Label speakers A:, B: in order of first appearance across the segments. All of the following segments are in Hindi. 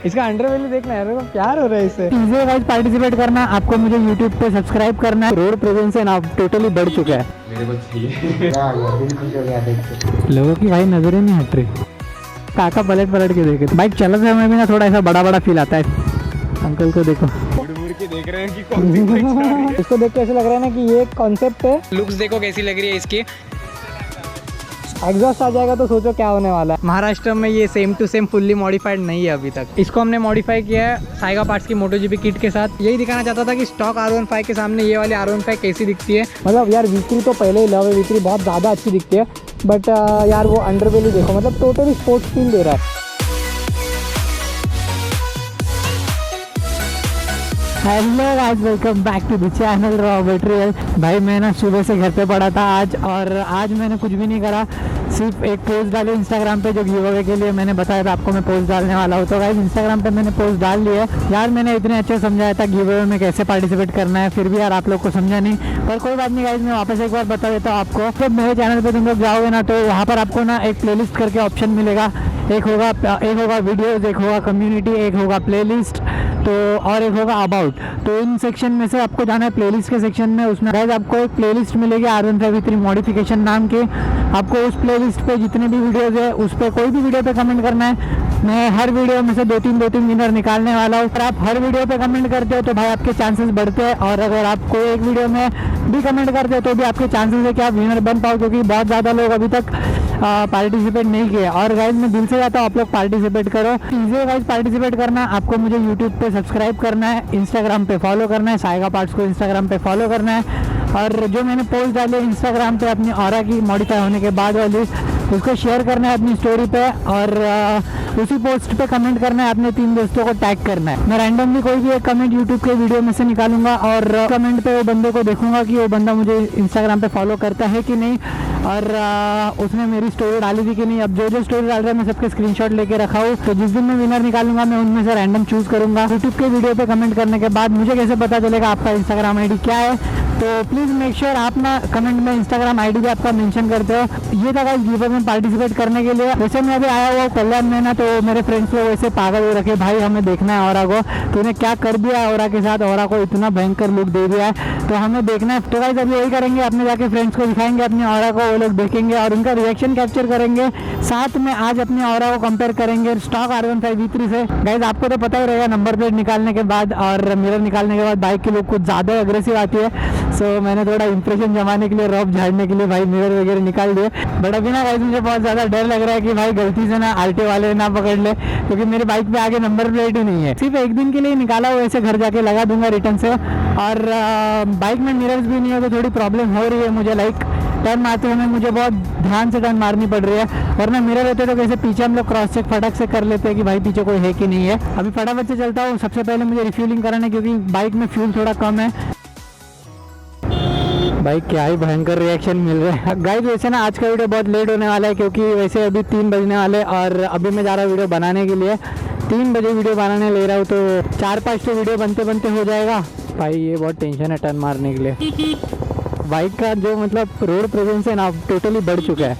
A: इसका अंडरवेली देखना है, मेरे को प्यार हो रहा है इससे। चीजें गाइस पार्टिसिपेट करना, आपको मुझे यूट्यूब पे सब्सक्राइब करना है। रोड प्रेजेंस है ना टोटली बढ़ चुका है
B: मेरे को चाहिए।
A: लोगों की भाई नजरें नहीं हट रही। काका पलट पलट के देखे, बाइक चलाते समय भी ना थोड़ा ऐसा बड़ा बड़ा फील आता है। अंकल को देखो,
B: मुड़ के देख रहे हैं कि कौन सी बाइक चला रही है।
A: इसको देख के ऐसा लग रहा है ना कि ये कॉन्सेप्ट है।
B: लुक्स देखो कैसी लग रही है इसकी।
A: एग्जॉस्ट आ जाएगा तो सोचो क्या होने वाला है। महाराष्ट्र में ये same to same fully modified नहीं है अभी तक। इसको हमने मॉडिफाई किया है साइगा पार्ट्स की MotoGP किट के साथ। यही दिखाना चाहता था कि स्टॉक R15 के सामने ये वाली R15 कैसी दिखती है। मतलब यार V3 तो पहले ही लव है, V3 बहुत ज़्यादा अच्छी दिखती है, बट यार वो अंडरवेली देखो, मतलब टोटली स्पोर्ट्स फील दे रहा है। Hello guys, welcome back to the channel Robert Real. भाई मैं ना सुबह से घर पे पड़ा था आज, और आज मैंने कुछ भी नहीं करा, सिर्फ एक पोस्ट डाली इंस्टाग्राम पे जो गिव अवे के लिए मैंने बताया था आपको मैं पोस्ट डालने वाला हूँ। तो गाइस इंस्टाग्राम पे मैंने पोस्ट डाल ली है। यार मैंने इतने अच्छे समझाया था गिव अवे में कैसे पार्टिसिपेट करना है, फिर भी यार आप लोग को समझा नहीं। पर कोई बात नहीं गाइस, मैं वापस एक बार बता देता हूँ आपको। जब मेरे चैनल पर तुम लोग जाओगे ना तो वहाँ पर आपको ना एक प्लेलिस्ट करके ऑप्शन मिलेगा। एक होगा वीडियोज़, एक होगा कम्युनिटी, एक होगा प्लेलिस्ट, तो और एक होगा अबाउट। तो इन सेक्शन में से आपको जाना है प्लेलिस्ट के सेक्शन में। उसमें गाइस आपको एक प्लेलिस्ट मिलेगी R15 V3 मॉडिफिकेशन नाम के। आपको उस प्लेलिस्ट पे जितने भी वीडियोस है उस पर कोई भी वीडियो पे कमेंट करना है। मैं हर वीडियो में से दो तीन विनर निकालने वाला हूँ। अगर आप हर वीडियो पे कमेंट करते हो तो भाई आपके चांसेस बढ़ते हैं, और अगर आप कोई एक वीडियो में भी कमेंट करते हो तो भी आपके चांसेस है कि आप विनर बन पाओ, क्योंकि बहुत ज़्यादा लोग अभी तक पार्टिसिपेट नहीं किए। और गाइज मैं दिल से चाहता हूँ आप लोग पार्टिसिपेट करो। इजी गाइज पार्टिसिपेट करना, आपको मुझे यूट्यूब पे सब्सक्राइब करना है, इंस्टाग्राम पे फॉलो करना है, साइगा पार्ट्स को इंस्टाग्राम पे फॉलो करना है, और जो मैंने पोस्ट डाली है इंस्टाग्राम पे अपनी ऑरा की मॉडिफाई होने के बाद वाली, उसको शेयर करना है अपनी स्टोरी पे, और उसी पोस्ट पे कमेंट करना है, अपने 3 दोस्तों को टैग करना है। मैं रैंडमली कोई भी एक कमेंट यूट्यूब के वीडियो में से निकालूंगा और कमेंट पे वो बंदे को देखूंगा कि वो बंदा मुझे इंस्टाग्राम पे फॉलो करता है कि नहीं, और उसने मेरी स्टोरी डाली थी कि नहीं। अब जो स्टोरी डाल रहा है मैं सबके स्क्रीनशॉट लेके रखा हूँ। तो जिस दिन मैं विनर निकालूंगा मैं उनमें से रैंडम चूज करूंगा। यूट्यूब के वीडियो पे कमेंट करने के बाद मुझे कैसे पता चलेगा आपका इंस्टाग्राम ID क्या है। तो प्लीज़ मेक श्योर आप ना कमेंट में इंस्टाग्राम ID भी आपका मेंशन करते हो। ये था गाइस गिव अवे में पार्टिसिपेट करने के लिए। वैसे मैं अभी आया हुआ कल्याण में ना, तो मेरे फ्रेंड्स लोग वैसे पागल हो रखे, भाई हमें देखना है औरा को, तूने क्या कर दिया है औरा के साथ, औरा को इतना भयंकर लुक दे दिया है तो हमें देखना है। तो गाइस अभी यही करेंगे, अपने जाके फ्रेंड्स को दिखाएंगे अपनी औरा को, वो लोग देखेंगे और उनका रिएक्शन कैप्चर करेंगे। साथ में आज अपनी औरा को कंपेयर करेंगे स्टॉक R15 V3 से। गाइस आपको तो पता ही रहेगा नंबर प्लेट निकालने के बाद और मिरर निकालने के बाद बाइक की लुक कुछ ज़्यादा अग्रेसिव आती है। सो मैंने थोड़ा इंप्रेशन जमाने के लिए, रॉब झाड़ने के लिए भाई मिरर वगैरह निकाल दिए। बट अभी ना गाइस मुझे बहुत ज़्यादा डर लग रहा है कि भाई गलती से ना RT वाले ना पकड़ ले, क्योंकि मेरी बाइक पे आगे नंबर प्लेट ही नहीं है। सिर्फ एक दिन के लिए निकाला हुआ, ऐसे घर जाके लगा दूंगा रिटर्न से। और बाइक में मिरर्स भी नहीं है तो थोड़ी प्रॉब्लम हो रही है मुझे, लाइक टर्न मारते हुए मुझे बहुत ध्यान से टर्न मारनी पड़ रही है। वरना मिरर रहते तो कैसे पीछे हम लोग क्रॉस चेक फटक से कर लेते हैं कि भाई पीछे कोई है कि नहीं है। अभी फटाफट से चलता हूँ, सबसे पहले मुझे रिफ्यूलिंग कराना है क्योंकि बाइक में फ्यूल थोड़ा कम है। भाई क्या ही भयंकर रिएक्शन मिल रहा है गाइस। वैसे ना आज का वीडियो बहुत लेट होने वाला है क्योंकि वैसे अभी 3 बजने वाले, और अभी मैं जा रहा हूँ वीडियो बनाने के लिए। 3 बजे वीडियो बनाने ले रहा हूँ तो 4-5 तो वीडियो बनते बनते हो जाएगा। भाई ये बहुत टेंशन है टर्न मारने के लिए। बाइक का जो मतलब रोड प्रेजेंस है ना टोटली बढ़ चुका है।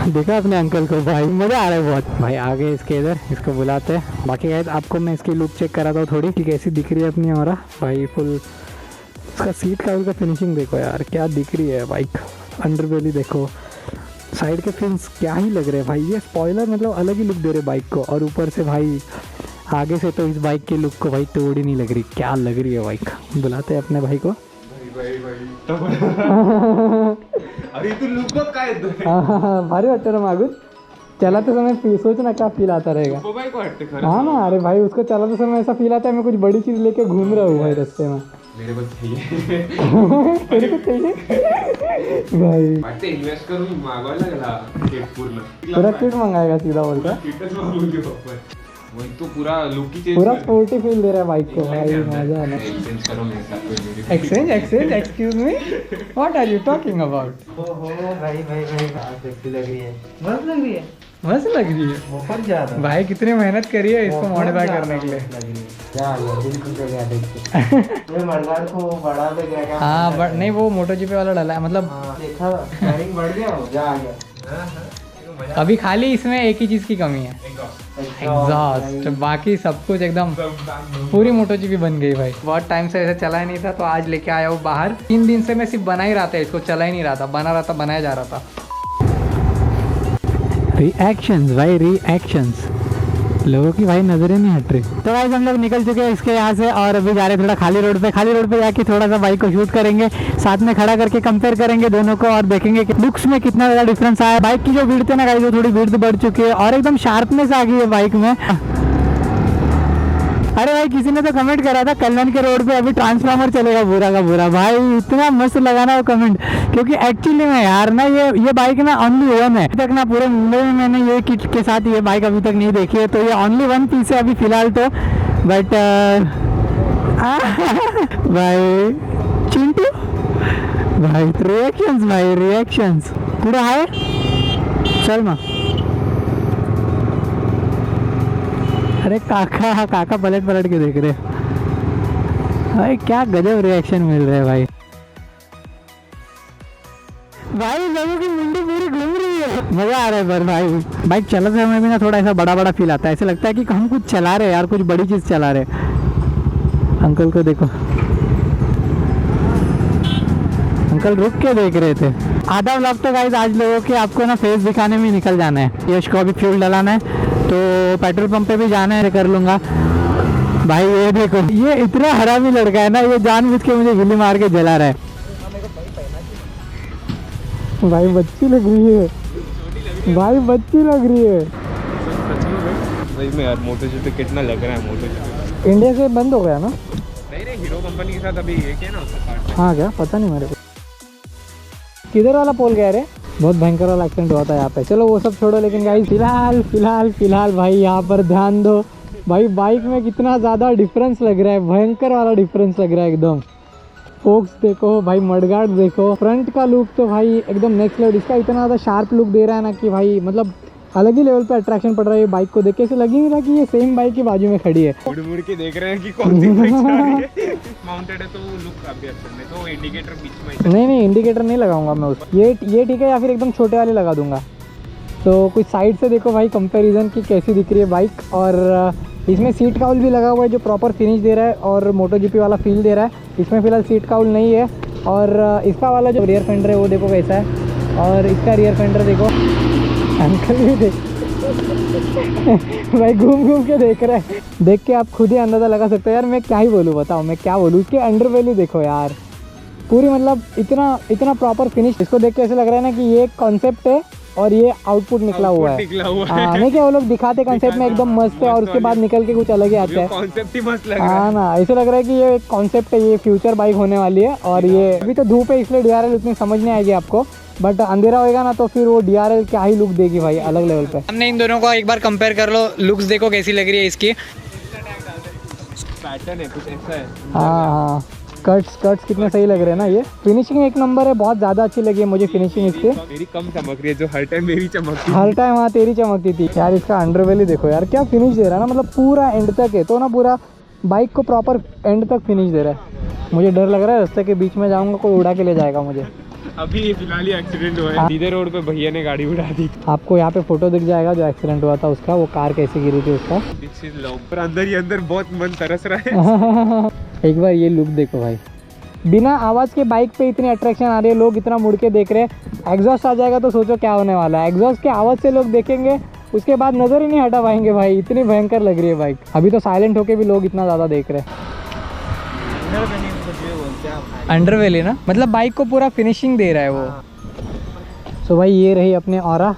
A: देखा अपने अंकल को, भाई मज़ा आ रहा है बहुत। भाई आगे इसके इधर इसको बुलाते हैं। बाकी गाइस आपको मैं इसकी लुक चेक कराता हूँ थोड़ी कि कैसी दिख रही है अपनी औरा। भाई फुल इसका सीट का उसका फिनिशिंग देखो यार, क्या दिख रही है बाइक। अंडरबेली देखो, साइड के फिन्स क्या ही लग रहे हैं भाई। ये स्पॉइलर मतलब अलग ही लुक दे रहे बाइक को, और ऊपर से भाई आगे से तो इस बाइक की लुक को भाई तोड़ ही नहीं लग रही। क्या लग रही है बाइक। बुलाते हैं अपने भाई को।
B: अरे तू लुक बघ काय येतोय.
A: भारी वाटतं ना मागून चलाते समय, सोच ना क्या फील आता रहेगा।
B: बाइक वाटते खरं.
A: हाँ ना, अरे भाई उसको चलाते समय ऐसा फील आता है मैं कुछ बड़ी चीज लेके घूम रहा हूँ भाई रास्ते में।
B: मेरे को चाहिए.
A: तेरे को चाहिए भाई।
B: वाटते इन्वेस्ट करून मागवायला गेला किट पूर्ण.
A: पूरा किट मंगाएगा सीधा बोलता।
B: किटच मागवून घेऊ आपण. वही तो पूरा लुक ही चेंज,
A: पूरा स्पोर्टी फील दे रहा है बाइक को भाई। मजा है ना।
B: एक्सचेंज करो मेरे साथ.
A: Exchange excuse me, what are you talking about.
C: भाई सेक्सी लग रही है, मस्त लग रही है,
A: मस्त लग रही है
C: बहुत ज्यादा।
A: भाई। कितनी मेहनत करी है इसको मॉडिफाई करने के लिए।
C: ये मर्दार को बढ़ा दे गया।
A: हाँ नहीं वो MotoGP वाला डाला है, मतलब
C: देखा, बढ़ गया हो, जा आ गया।
A: अभी खाली इसमें एक ही चीज़ की कमी है, एग्जॉस्ट। बाकी सब कुछ एकदम पूरी MotoGP बन गई भाई। बहुत टाइम से ऐसे चला ही नहीं था, तो आज लेके आया हूँ बाहर। 3 दिन से मैं सिर्फ बना ही रहा था इसको, चला ही नहीं रहा था, बना रहा था, बनाया जा रहा था। रिएक्शंस भाई, रिएक्शंस, लोगों की भाई नजरें नहीं हट रही। तो भाई हम लोग निकल चुके हैं इसके यहाँ से और अभी जा रहे हैं थोड़ा खाली रोड पे। खाली रोड पे जाके थोड़ा सा बाइक को शूट करेंगे, साथ में खड़ा करके कंपेयर करेंगे दोनों को और देखेंगे कि लुक्स में कितना ज़्यादा डिफरेंस आया। बाइक की जो विड्थ है ना गाइस, वो थोड़ी विड्थ बढ़ चुकी है और एकदम शार्पनेस आ गई है बाइक में। अरे भाई किसी ने तो कमेंट करा था कल्याण के रोड पे अभी ट्रांसफार्मर चलेगा पूरा का पूरा। भाई इतना मस्त लगा ना वो कमेंट, क्योंकि एक्चुअली में यार ना ये बाइक ना ओनली वन है। अभी तक ना पूरे मुंबई में मैंने ये किट के साथ ये बाइक अभी तक नहीं देखी है, तो ये ओनली वन पीस है अभी फिलहाल तो। बट भाई चिंटू भाई, रिएक्शंस भाई, रिएक्शंस पूरा है। चल माँ, अरे काका पलट के देख रहे भाई, क्या गजब रिएक्शन मिल रहे हैं भाई। भाई लोगों की मुंडी पूरी घूम रही है, मजा आ रहा है। पर भाई बाइक चलाते समय भी ना थोड़ा ऐसा बड़ा फील आता है, ऐसे लगता है कि हम कुछ चला रहे यार, कुछ बड़ी चीज चला रहे। अंकल को देखो, अंकल रुक के देख रहे थे। आधा व्लॉग तो गाइस आज लोगों के आपको ना फेस दिखाने में निकल जाना है। यश को अभी फ्यूल डलाना है, तो पेट्रोल पंप पे भी जाना है, कर लूँगा। भाई ये देखो, ये इतना हरामी लड़का है ना, ये जानबूझ के मुझे गिल्ली मार के जला रहा है। भाई बच्ची लग रही है, भाई बच्ची लग रही है।
B: सही में यार MotoGP कितना लग रहा है। MotoGP
A: इंडिया से बंद हो गया ना?
B: नहीं हीरो कंपनी के साथ अभी ये क्या ना उसका पार्ट।
A: हाँ क्या, पता नहीं मेरे को। किधर वाला पोल गया रे? बहुत भयंकर वाला एक्सीडेंट हुआ था यहाँ पे। चलो वो सब छोड़ो, लेकिन गाइस फिलहाल भाई यहाँ पर ध्यान दो। भाई बाइक में कितना ज़्यादा डिफरेंस लग रहा है, भयंकर वाला डिफरेंस लग रहा है एकदम। फोक्स देखो भाई, मडगार्ड देखो, फ्रंट का लुक तो भाई एकदम नेक्स्ट लेवल। इसका इतना ज़्यादा शार्प लुक दे रहा है ना कि भाई मतलब अलग ही लेवल पे अट्रैक्शन पड़ रहा है। बाइक को देख के ऐसे लग ही नहीं रहा कि ये सेम बाइक की बाजू में खड़ी है।
B: मुड़ के देख रहे हैं कि कौन सी बाइक चला रही है। माउंटेड है तो लुक काफी अच्छा है, तो इंडिकेटर बीच में
A: नहीं इंडिकेटर नहीं लगाऊंगा मैं उसको। ये ठीक है, या फिर एकदम छोटे वाले लगा दूंगा। तो कुछ साइड से देखो भाई कंपैरिजन की कैसी दिख रही है बाइक। और इसमें सीट काउल भी लगा हुआ है जो प्रॉपर फिनिश दे रहा है और MotoGP वाला फील दे रहा है। इसमें फिलहाल सीट काउल नहीं है। और इसका वाला जो रियर फेंडर है वो देखो कैसा है, और इसका रियर फेंडर देखो। अंकल भी देख भाई घूम के देख रहा है। देख के आप खुद ही अंदाज़ा लगा सकते हो यार। मैं क्या ही बोलूँ, बताओ मैं क्या बोलूँ। उसके अंडरवेली देखो यार, पूरी मतलब इतना प्रॉपर फिनिश। इसको देख के ऐसे लग रहा है ना कि ये एक कॉन्सेप्ट है और ये आउटपुट निकला हुआ है। हाँ, नहीं क्या वो लोग दिखाते कंसेप्ट में एकदम मस्त है और उसके बाद निकल के कुछ अलग ही आता है।
B: कॉन्सेप्ट ही मस्त लग रहा है।
A: हाँ ना, ऐसे लग रहा है कि ये एक कॉन्सेप्ट है, ये फ्यूचर बाइक होने वाली है। और ये अभी तो धूप है इसलिए DRL उतनी समझ नहीं आएगी आपको, बट अंधेरा होएगा ना तो फिर वो DRL क्या ही लुक देगी भाई, अलग लेवल पे। हमने इन दोनों को एक बार कंपेयर कर लो, लुक्स देखो कैसी लग रही है इसकी।
B: पैटर्न है कुछ ऐसा है।
A: हाँ, कट्स कितने सही लग रहे हैं ना। ये फिनिशिंग एक नंबर है, बहुत ज़्यादा अच्छी लगी है मुझे फिनिशिंग इसकी।
B: मेरी कम चमक रही है जो हर टाइम मेरी चमकती,
A: हर टाइम हाँ तेरी चमकती थी यार। इसका अंडरवेली देखो यार, क्या फिनिश दे रहा है ना, मतलब पूरा एंड तक है। तो ना पूरा बाइक को प्रॉपर एंड तक फिनिश दे रहा है। मुझे डर लग रहा है रास्ते के बीच में जाऊँगा कोई उड़ा के ले जाएगा मुझे।
B: अभी फिलहाल ही एक्सीडेंट हुआ है, सीधे रोड पे भैया ने गाड़ी उड़ा दी।
A: आपको यहाँ पे फोटो दिख जाएगा जो एक्सीडेंट हुआ था उसका, वो कार कैसे गिरी थी उसका।
B: पर अंदर ही अंदर बहुत मन तरस रहा है।
A: एक बार ये लुक देखो भाई, बिना आवाज़ के बाइक पे इतनी अट्रैक्शन आ रही है, लोग इतना मुड़ के देख रहे हैं। एग्जॉस्ट आ जाएगा तो सोचो क्या होने वाला है। एग्जॉस्ट के आवाज़ से लोग देखेंगे, उसके बाद नज़र ही नहीं हटा पाएंगे भाई, इतनी भयंकर लग रही है बाइक। अभी तो साइलेंट होके भी लोग इतना ज़्यादा देख रहे हैं। अंडरवेली ना, मतलब बाइक को पूरा फिनिशिंग दे रहा है वो। सो भाई ये रही अपने ऑरा।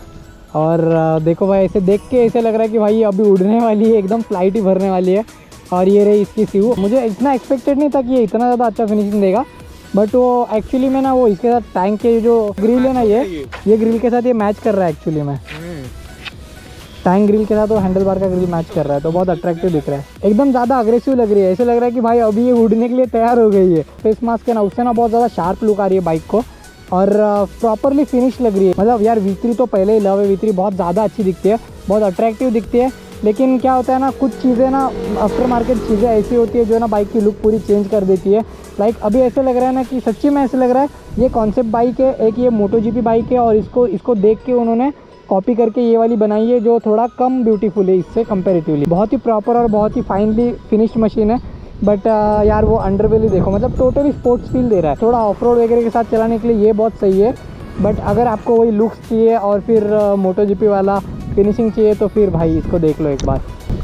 A: और देखो भाई ऐसे देख के ऐसे लग रहा है कि भाई ये अभी उड़ने वाली है, एकदम फ्लाइट ही भरने वाली है। और ये रही इसकी सीयू। मुझे इतना एक्सपेक्टेड नहीं था कि ये इतना ज़्यादा अच्छा फिनिशिंग देगा, बट वो एक्चुअली में ना वो इसके साथ टैंक के जो ग्रिल है ना, ये ग्रिल के साथ ये मैच कर रहा है एक्चुअली में। टैंक ग्रिल के साथ वो हैंडल बार का ग्रिल मैच कर रहा है, तो बहुत अट्रैक्टिव दिख रहा है। एकदम ज़्यादा अग्रेसिव लग रही है, ऐसे लग रहा है कि भाई अभी ये उड़ने के लिए तैयार हो गई है। फेस मास्क है ना, उससे ना बहुत ज़्यादा शार्प लुक आ रही है बाइक को और प्रॉपरली फिनिश लग रही है। मतलब यार V3 तो पहले ही लव है, V3 बहुत ज़्यादा अच्छी दिखती है, बहुत अट्रैक्टिव दिखती है। लेकिन क्या होता है ना, कुछ चीज़ें ना आफ्टर मार्केट चीज़ें ऐसी होती है जो ना बाइक की लुक पूरी चेंज कर देती है। लाइक अभी ऐसे लग रहा है ना कि सच्ची में ऐसे लग रहा है ये कॉन्सेप्ट बाइक है, एक ये MotoGP बाइक है और इसको देख के उन्होंने कॉपी करके ये वाली बनाई है जो थोड़ा कम ब्यूटीफुल है इससे कंपेरेटिवली। बहुत ही प्रॉपर और बहुत ही फाइनली फिनिश्ड मशीन है। बट यार वो अंडरवेल ही देखो, मतलब टोटली स्पोर्ट्स फील दे रहा है। थोड़ा ऑफ रोड वगैरह के साथ चलाने के लिए ये बहुत सही है। बट अगर आपको वही लुक्स चाहिए और फिर मोटो जीपी वाला फिनिशिंग चाहिए तो फिर भाई इसको देख लो एक बार।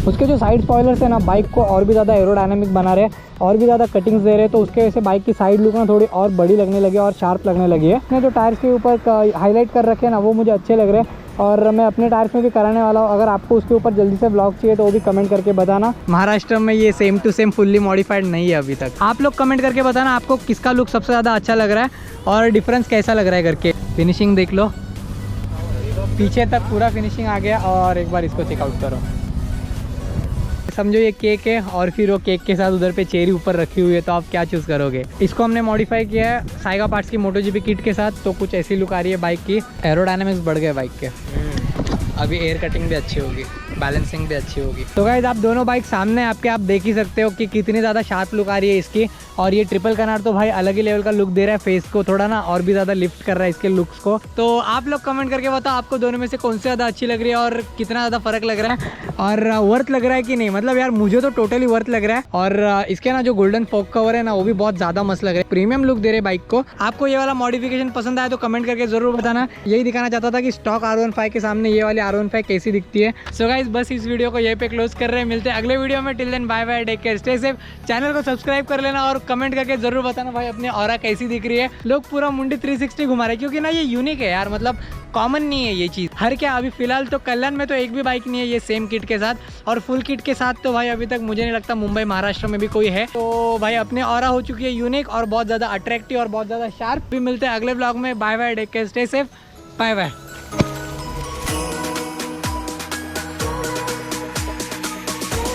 A: उसके जो साइड स्पॉयलर्स है ना बाइक को और भी ज़्यादा एरोडायनामिक बना रहे हैं और भी ज़्यादा कटिंग्स दे रहे हैं, तो उसके वजह से बाइक की साइड लुक ना थोड़ी और बड़ी लगने लगी और शार्प लगने लगी है। इसने जो टायर्स के ऊपर हाईलाइट कर रखे हैं ना वो मुझे अच्छे लग रहे हैं और मैं अपने टायर्स में भी कराने वाला हूँ। अगर आपको उसके ऊपर जल्दी से ब्लॉग चाहिए तो वो भी कमेंट करके बताना। महाराष्ट्र में ये same to same fully modified नहीं है अभी तक। आप लोग कमेंट करके बताना आपको किसका लुक सबसे ज़्यादा अच्छा लग रहा है और डिफरेंस कैसा लग रहा है करके। फिनिशिंग देख लो, पीछे तक पूरा फिनिशिंग आ गया। और एक बार इसको चेकआउट करो, समझो ये केक है और फिर वो केक के साथ उधर पे चेरी ऊपर रखी हुई है, तो आप क्या चूज़ करोगे। इसको हमने मॉडिफाई किया है साइगा पार्ट्स की मोटो जीपी किट के साथ, तो कुछ ऐसी लुक आ रही है बाइक की। एरोडायनामिक्स बढ़ गए बाइक के। अभी एयर कटिंग भी अच्छी होगी, बैलेंसिंग भी अच्छी होगी। तो गाइस आप दोनों बाइक सामने आपके आप देख ही सकते हो कि कितनी ज़्यादा शार्प लुक आ रही है इसकी। और ये ट्रिपल कनार तो भाई अलग ही लेवल का लुक दे रहा है, फेस को थोड़ा ना और भी ज़्यादा लिफ्ट कर रहा है इसके लुक्स को। तो आप लोग कमेंट करके बताओ आपको दोनों में से कौन से ज़्यादा अच्छी लग रही है और कितना ज़्यादा फ़र्क लग रहा है और वर्थ लग रहा है कि नहीं। मतलब यार मुझे तो टोटली वर्थ लग रहा है। और इसके ना जो गोल्डन फॉग कवर है ना वो भी बहुत ज़्यादा मस्त लग रहा है, प्रीमियम लुक दे रहे बाइक को। आपको ये वाला मॉडिफिकेशन पसंद आया तो कमेंट करके जरूर बताना। यही दिखाना चाहता था कि स्टॉक R15 के सामने ये वाली R15 कैसी दिखती है। सो गाइस बस इस वीडियो को यहीं पे क्लोज कर रहे हैं, मिलते हैं अगले वीडियो में। Till then bye bye, take care, stay safe. Channel को सब्सक्राइब कर लेना और कमेंट करके जरूर बताना भाई अपने ऑरा कैसी दिख रही है। लोग पूरा मुंडी 360 घुमा रहे हैं क्योंकि ना ये यूनिक है यार, मतलब कॉमन नहीं है ये चीज़। हर क्या अभी फिलहाल तो कल्याण में तो एक भी बाइक नहीं है ये सेम किट के साथ, और फुल किट के साथ तो भाई अभी तक मुझे नहीं लगता मुंबई महाराष्ट्र में भी कोई है। तो भाई अपने ऑरा हो चुकी है यूनिक और बहुत ज़्यादा अट्रैक्टिव और बहुत ज़्यादा शार्प। भी मिलते हैं अगले ब्लॉग में। Bye bye, take care, stay safe, bye bye.